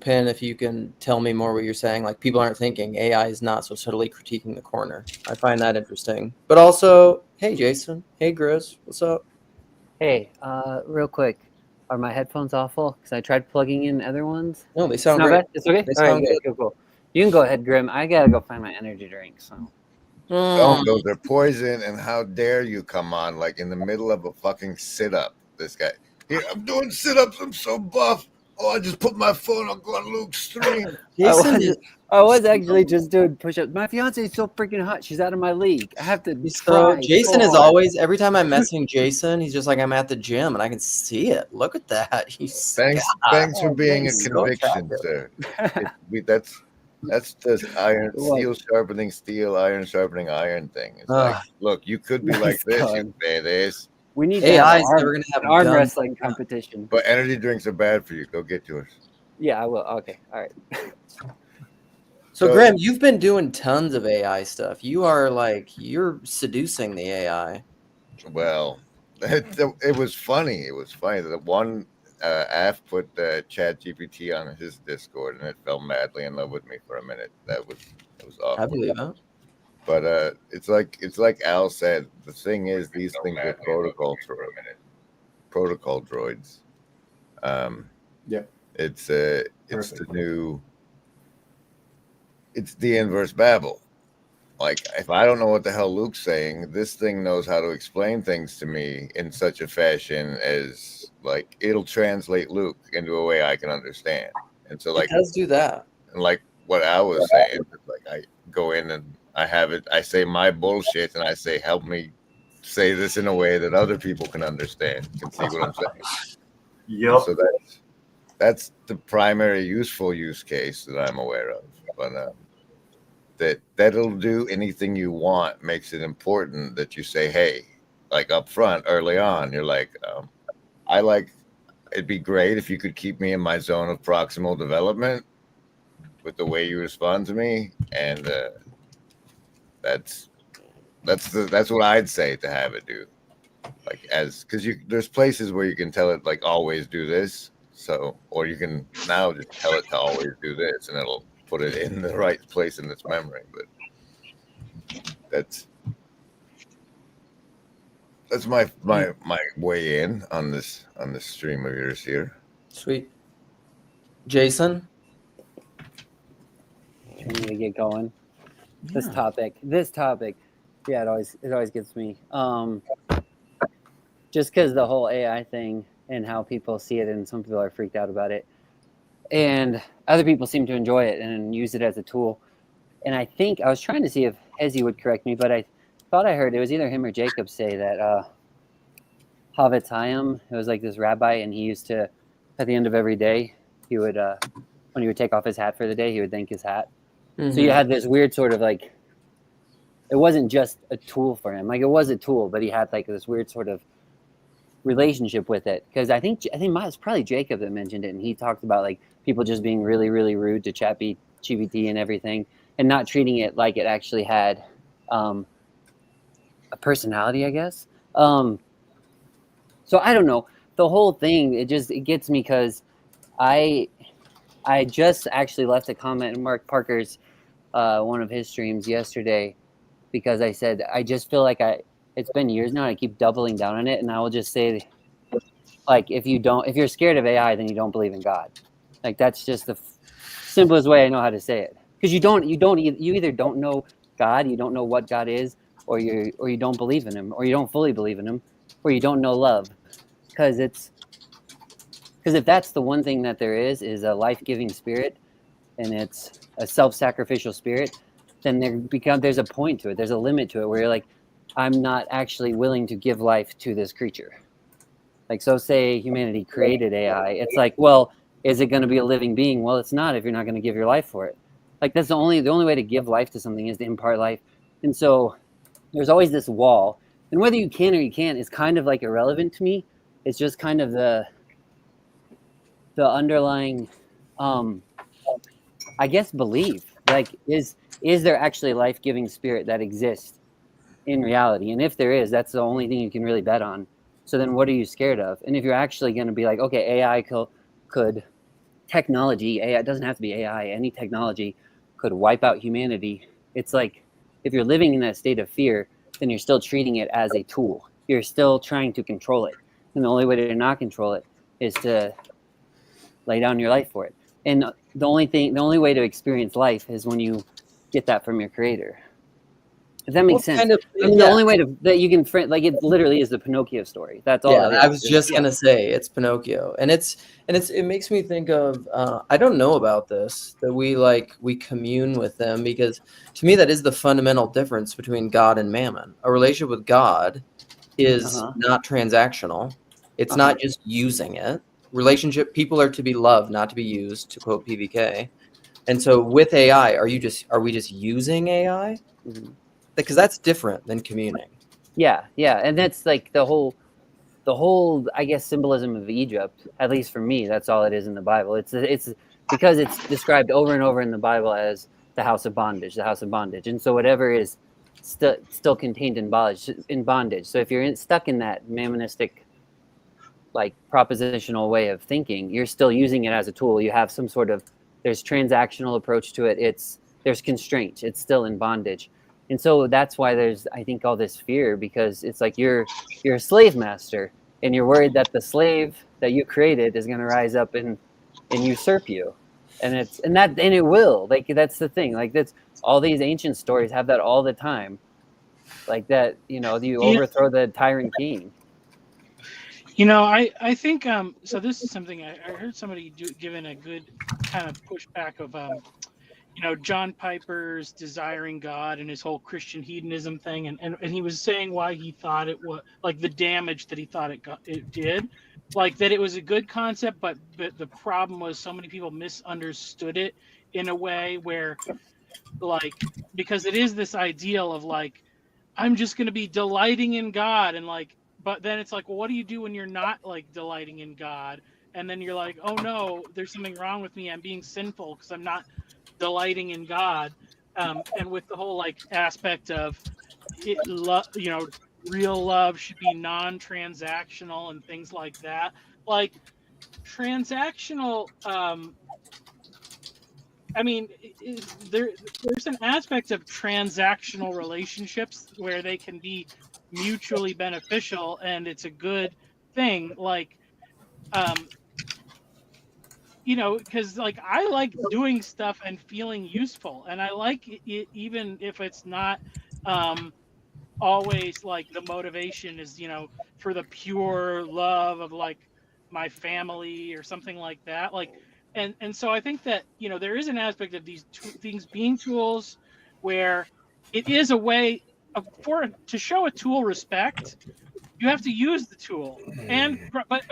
pin if you can tell me more what you're saying. Like, people aren't thinking AI is not so subtly critiquing the corner. I find that interesting. But also, hey, Jason. Hey, Grizz. What's up? Hey, real quick, are my headphones awful? Because I tried plugging in other ones. No, they It's sound not great. bad. It's okay. They All right, sound good, good. cool, cool. You can go ahead, Grim. I gotta go find my energy drink. So Don't. Mm. Those are poison, and how dare you come on like in the middle of a fucking sit-up? This guy. Here, I'm doing sit-ups. I'm so buff. Oh, I just put my phone on Luke's stream. Jason is I was actually just doing push-ups. My fiance is so freaking hot. She's out of my league. I have to try. Jason so is hard. always, every time I'm messaging Jason, he's just like, I'm at the gym and I can see it. Look at that. He's Thanks for Oh, being a thank you. conviction, sir. That's the steel sharpening steel, iron sharpening iron thing. It's like, look, you could be Nice like this, you gun. badass. We need to AI have is never going to have an arm guns. wrestling competition. But energy drinks are bad for you. Go get yours. Yeah, I will. Okay, all right. So, Graham, you've been doing tons of AI stuff. You are like, you're seducing the AI. Well, it was funny. It was funny. The one Af put Chat GPT on his Discord, and it fell madly in love with me for a minute. It was awkward. I believe it. But it's like Al said. The thing is, these things are protocol droids. Yeah, it's the new. It's the inverse Babel. Like, if I don't know what the hell Luke's saying, this thing knows how to explain things to me in such a fashion as, like, it'll translate Luke into a way I can understand. And so, like, it does do that. And like what Al was saying, like, I go in and I say my bullshit, and I say, help me say this in a way that other people can understand, can see what I'm saying. Yep. So that's the primary useful use case that I'm aware of. But that'll do anything you want makes it important that you say, hey, like up front early on, you're like, it'd be great if you could keep me in my zone of proximal development with the way you respond to me, and that's what I'd say to have it do. Like, because there's places where you can tell it, like, always do this, or you can now just tell it to always do this, and it'll put it in the right place in its memory. But that's my way in on this stream of yours here. Sweet. Jason? I need to get going. This topic. Yeah, it always gets me. Just because the whole AI thing and how people see it, and some people are freaked out about it, and other people seem to enjoy it and use it as a tool. And I think I was trying to see if Hezi would correct me, but I thought I heard it was either him or Jacob say that Havetz Chaim, it was like this rabbi, and he used to, at the end of every day, he would when he would take off his hat for the day, he would thank his hat. Mm-hmm. So you had this weird sort of like, it wasn't just a tool for him. Like, it was a tool, but he had like this weird sort of relationship with it. Because I think it's probably Jacob that mentioned it, and he talked about like people just being really, really rude to ChatGPT and everything, and not treating it like it actually had a personality, I guess. So I don't know. The whole thing, it gets me because I just actually left a comment in Mark Parker's one of his streams yesterday, because I said I just feel like it's been years now, and I keep doubling down on it, and I will just say, like, if you're scared of AI, then you don't believe in God. Like, that's just the simplest way I know how to say it. Because you either don't know God, you don't know what God is, or you don't believe in him, or you don't fully believe in him, or you don't know love. Because if that's the one thing that there is a life-giving spirit, and it's a self-sacrificial spirit, then there's a point to it. There's a limit to it where you're like, I'm not actually willing to give life to this creature. Like, so say humanity created AI. It's like, well, is it going to be a living being? Well, it's not if you're not going to give your life for it. Like, that's the only way to give life to something is to impart life. And so there's always this wall. And whether you can or you can't is kind of like irrelevant to me. It's just kind of the underlying, I guess, belief. Like, is there actually a life-giving spirit that exists in reality? And if there is, that's the only thing you can really bet on. So then what are you scared of? And if you're actually going to be like, okay, AI could technology, AI, it doesn't have to be AI, any technology could wipe out humanity. It's like if you're living in that state of fear, then you're still treating it as a tool. You're still trying to control it. And the only way to not control it is to lay down your life for it. And the only way to experience life is when you get that from your creator. If that makes sense. I mean, the only way that you can like, it literally is the Pinocchio story. That's all. Yeah, it is. I was just gonna say it's Pinocchio, and it makes me think of I don't know about this, that we commune with them, because to me that is the fundamental difference between God and mammon. A relationship with God is not transactional. It's not just using it. People are to be loved, not to be used, to quote PVK. And so with AI, are we just using AI? Mhm. Because that's different than communing. Yeah, and that's like the whole I guess symbolism of Egypt. At least for me, that's all it is in the Bible. It's because it's described over and over in the Bible as the house of bondage, and so whatever is still contained in bondage. So if you're stuck in that mammonistic, like, propositional way of thinking, you're still using it as a tool. You have some sort of, there's transactional approach to it. There's constraint. It's still in bondage. And so that's why there's, I think, all this fear, because it's like you're a slave master, and you're worried that the slave that you created is going to rise up and usurp you. And it will. Like, that's the thing. Like, that's all these ancient stories have that all the time. Like that, you overthrow the tyrant king. I think so this is something I heard somebody giving a good kind of pushback of John Piper's desiring God and his whole Christian hedonism thing, and he was saying why he thought it was, like, the damage that he thought it did, like, that it was a good concept, but the problem was so many people misunderstood it in a way where, like, because it is this ideal of, like, I'm just going to be delighting in God, and, like, but then it's like, well, what do you do when you're not, like, delighting in God? And then you're like, oh no, there's something wrong with me. I'm being sinful because I'm not delighting in God. And with the whole, like, aspect of it, real love should be non-transactional and things like that. Like, transactional, I mean, there's an aspect of transactional relationships where they can be mutually beneficial, and it's a good thing. Like, because, like, I like doing stuff and feeling useful, and I like it even if it's not always, like, the motivation is for the pure love of, like, my family or something like that. Like, and so I think that there is an aspect of these things being tools where it is a way to show a tool respect. You have to use the tool, but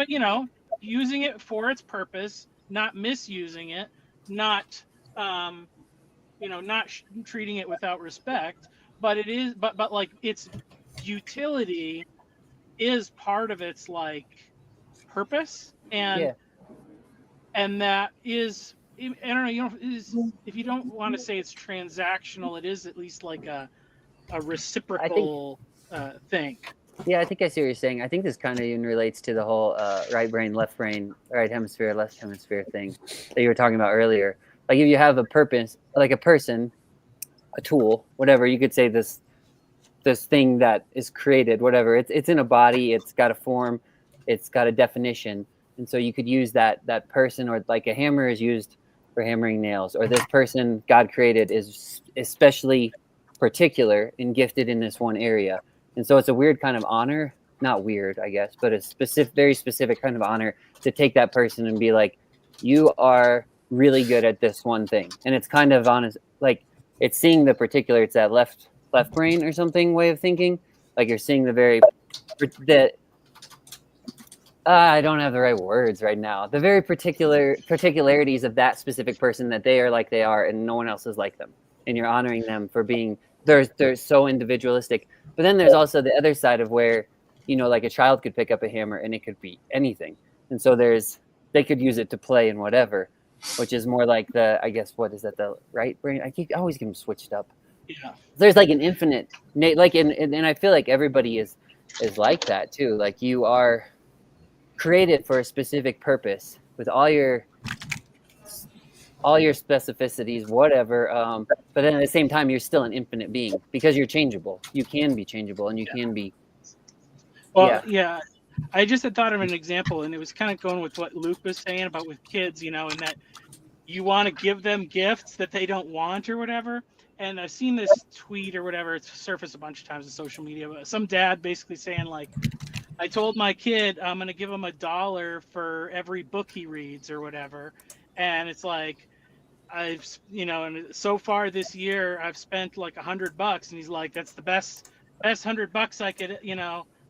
using it for its purpose, not misusing it, not not treating it without respect. But it is, but like, its utility is part of its, like, purpose, and that is, I don't know, if you don't want to say it's transactional, it is at least like a reciprocal thing. Yeah, I think I see what you're saying. I think this kind of even relates to the whole right brain, left brain, right hemisphere, left hemisphere thing that you were talking about earlier. Like, if you have a purpose, like a person, a tool, whatever, you could say this thing that is created, whatever, it's in a body, it's got a form, it's got a definition. And so you could use that person, or like a hammer is used for hammering nails, or this person God created is especially particular and gifted in this one area. And so it's a weird kind of honor, not weird, I guess, but a very specific kind of honor to take that person and be like, you are really good at this one thing. And it's kind of honest, like, it's seeing the particular, it's that left brain or something way of thinking. Like, you're seeing I don't have the right words right now. The very particularities of that specific person, that they are like they are and no one else is like them. And you're honoring them for being, they're so individualistic. But then there's also the other side of where, like, a child could pick up a hammer and it could be anything. And so they could use it to play and whatever, which is more like the right brain? I always get them switched up. Yeah. There's like an infinite, like, and I feel like everybody is like that too. Like, you are created for a specific purpose with all your all your specificities, whatever. But then at the same time, you're still an infinite being because you're changeable. You can be changeable, and you can be. Well, yeah. I just had thought of an example, and it was kind of going with what Luke was saying about with kids, and that you want to give them gifts that they don't want or whatever. And I've seen this tweet or whatever. It's surfaced a bunch of times on social media, but some dad basically saying like, I told my kid I'm going to give him $1 for every book he reads or whatever. And it's like, and so far this year I've spent like $100, and he's like, that's the best $100 I could,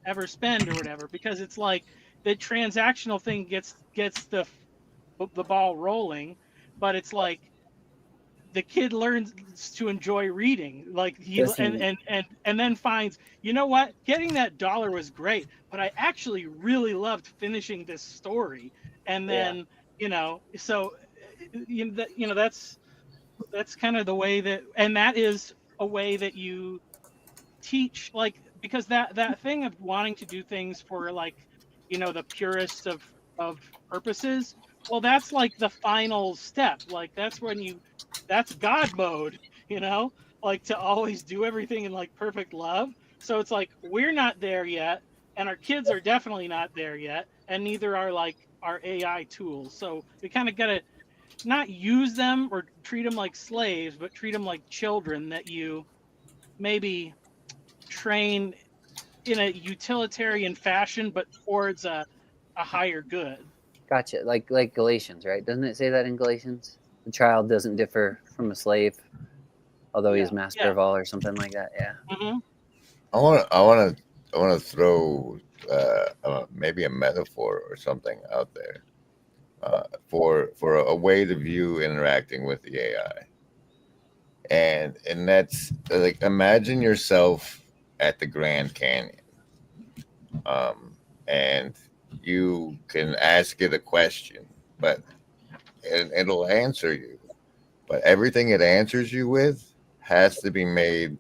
ever spend or whatever, because it's like the transactional thing gets the ball rolling, but it's like the kid learns to enjoy reading, like and then finds, you know what, getting that $1 was great, but I actually really loved finishing this story. And then so that's kind of the way that is a way that you teach, like, because that thing of wanting to do things for like the purest of purposes, well, that's like the final step, like that's God mode, like to always do everything in like perfect love. So it's like we're not there yet, and our kids are definitely not there yet, and neither are like our AI tools. So we kind of got to not use them or treat them like slaves, but treat them like children that you maybe train in a utilitarian fashion, but towards a higher good. Gotcha. Like Galatians, right? Doesn't it say that in Galatians? The child doesn't differ from a slave, although he is master of all, or something like that. Yeah. Mm-hmm. I want to throw maybe a metaphor or something out there for a way to view interacting with the AI, and that's like, imagine yourself at the Grand Canyon, and you can ask it a question, but it'll answer you, but everything it answers you with has to be made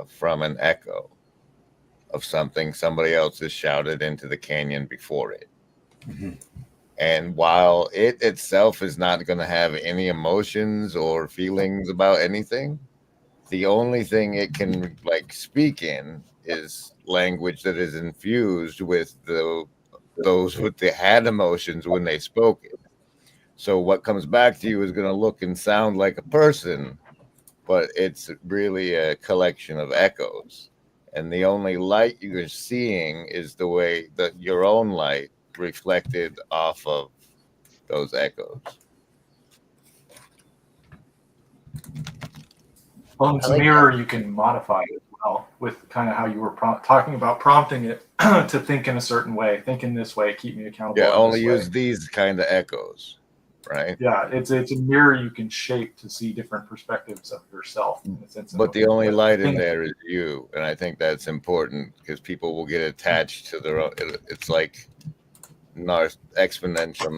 from an echo of something somebody else has shouted into the canyon before it. Mm-hmm. And while it itself is not going to have any emotions or feelings about anything, the only thing it can like speak in is language that is infused with those with the had emotions when they spoke it. So what comes back to you is going to look and sound like a person, but it's really a collection of echoes. And the only light you're seeing is the way that your own light reflected off of those echoes. Well, it's a mirror you can modify as well, with kind of how you were talking about prompting it to think in a certain way, think in this way, keep me accountable. Yeah, only use these kind of echoes, right? Yeah, it's a mirror you can shape to see different perspectives of yourself. In a sense, but the only light in there is you, and I think that's important because people will get attached to their own. It's like exponential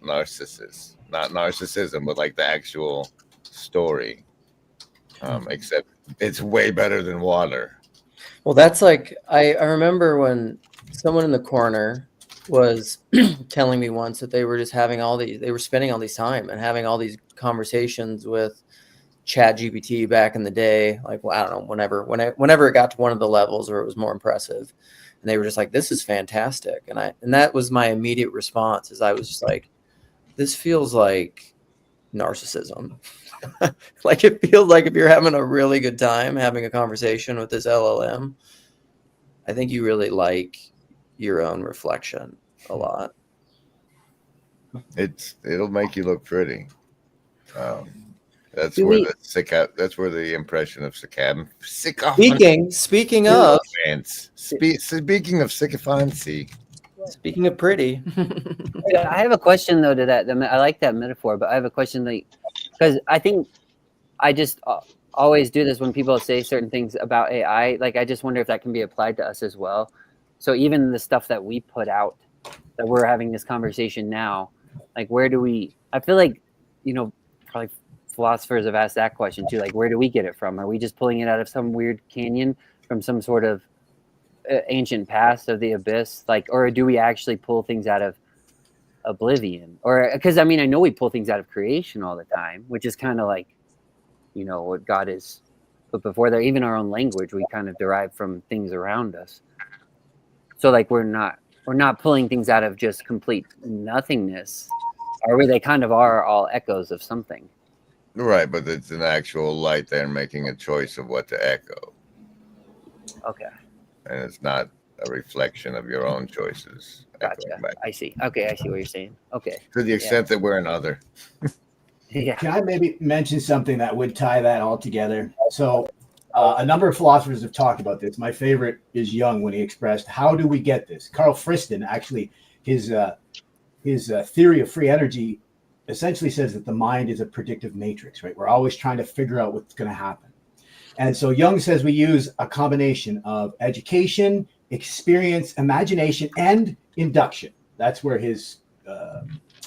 narcissist, not narcissism, but like the actual story. Except it's way better than water. Well, that's like, I remember when someone in the corner was telling me once that they were just having they were spending all these time and having all these conversations with ChatGPT back in the day. Like, well, I don't know, whenever it got to one of the levels where it was more impressive, and they were just like, this is fantastic. And that was my immediate response, is I was just like, this feels like narcissism. Like, it feels like if you're having a really good time having a conversation with this LLM, I think you really like your own reflection a lot. It'll make you look pretty. That's where the impression of Speaking of sycophancy. Speaking of pretty. I have a question though to that. I like that metaphor, but I have a question, like, because I think I just always do this when people say certain things about AI. Like, I just wonder if that can be applied to us as well. So even the stuff that we put out, that we're having this conversation now, like, where do we? I feel like, probably philosophers have asked that question too. Like, where do we get it from? Are we just pulling it out of some weird canyon from some sort of ancient past of the abyss, like, or do we actually pull things out of oblivion, or because I mean I know we pull things out of creation all the time, which is kind of like, you know, what God is. But before that, even our own language, we kind of derive from things around us. So like we're not pulling things out of just complete nothingness, or we? They kind of are all echoes of something. Right, but it's an actual light there making a choice of what to echo. Okay, And it's not a reflection of your own choices. gotcha. echoing back. I see. Okay, I see what you're saying. Okay, To the extent that we're another. yeah. Can I maybe mention something that would tie that all together? So, a number of philosophers have talked about this. My favorite is Jung when he expressed, "How do we get this?" Carl Friston, actually, his theory of free energy essentially says that the mind is a predictive matrix, right? We're always trying to figure out what's going to happen. And so Jung says we use a combination of education, experience, imagination, and induction. That's where his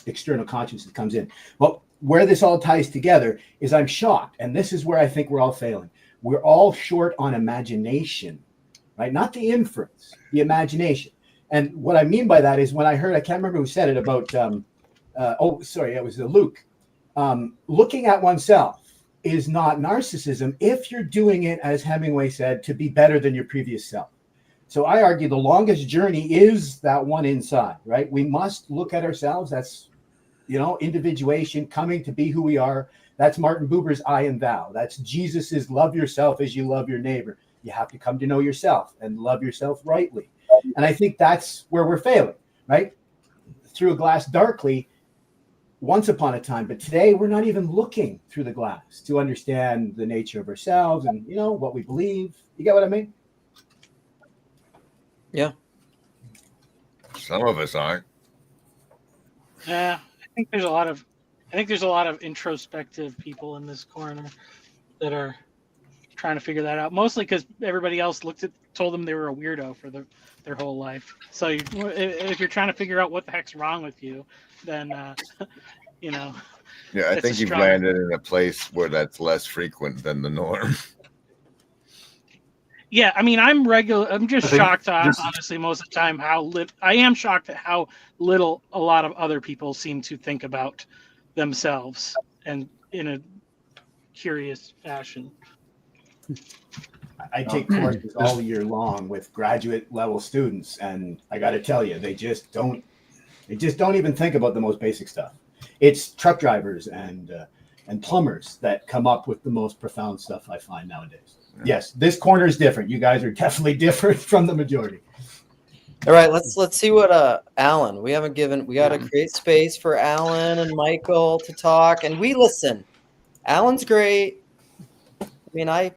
external consciousness comes in. But where this all ties together is I'm shocked, and this is where I think we're all failing. We're all short on imagination, right? Not the inference, the imagination. And what I mean by that is when I heard, I can't remember who said it about, it was Luke. Looking at oneself is not narcissism if you're doing it, as Hemingway said, to be better than your previous self. So I argue the longest journey is that one inside, right? We must look at ourselves. That's, individuation, coming to be who we are. That's Martin Buber's I and thou. That's Jesus's love yourself as you love your neighbor. You have to come to know yourself and love yourself rightly. And I think that's where we're failing, right? Through a glass darkly, once upon a time, but today we're not even looking through the glass to understand the nature of ourselves and, what we believe. You get what I mean? Yeah. Some of us aren't. Yeah, I think there's a lot of introspective people in this corner that are trying to figure that out. Mostly because everybody else told them they were a weirdo for their whole life. So if you're trying to figure out what the heck's wrong with you, then Yeah, I it's think a you've strong- landed in a place where that's less frequent than the norm. Yeah, I mean, I'm just I think shocked, this- honestly, most of the time I am shocked at how little a lot of other people seem to think about themselves, and in a curious fashion. I take courses all year long with graduate level students, and I got to tell you, they just don't even think about the most basic stuff. It's truck drivers and plumbers that come up with the most profound stuff I find nowadays. Yes, this corner is different. You guys are definitely different from the majority. All right, let's see what Alan. We got to create space for Alan and Michael to talk, and we listen. Alan's great. I mean, I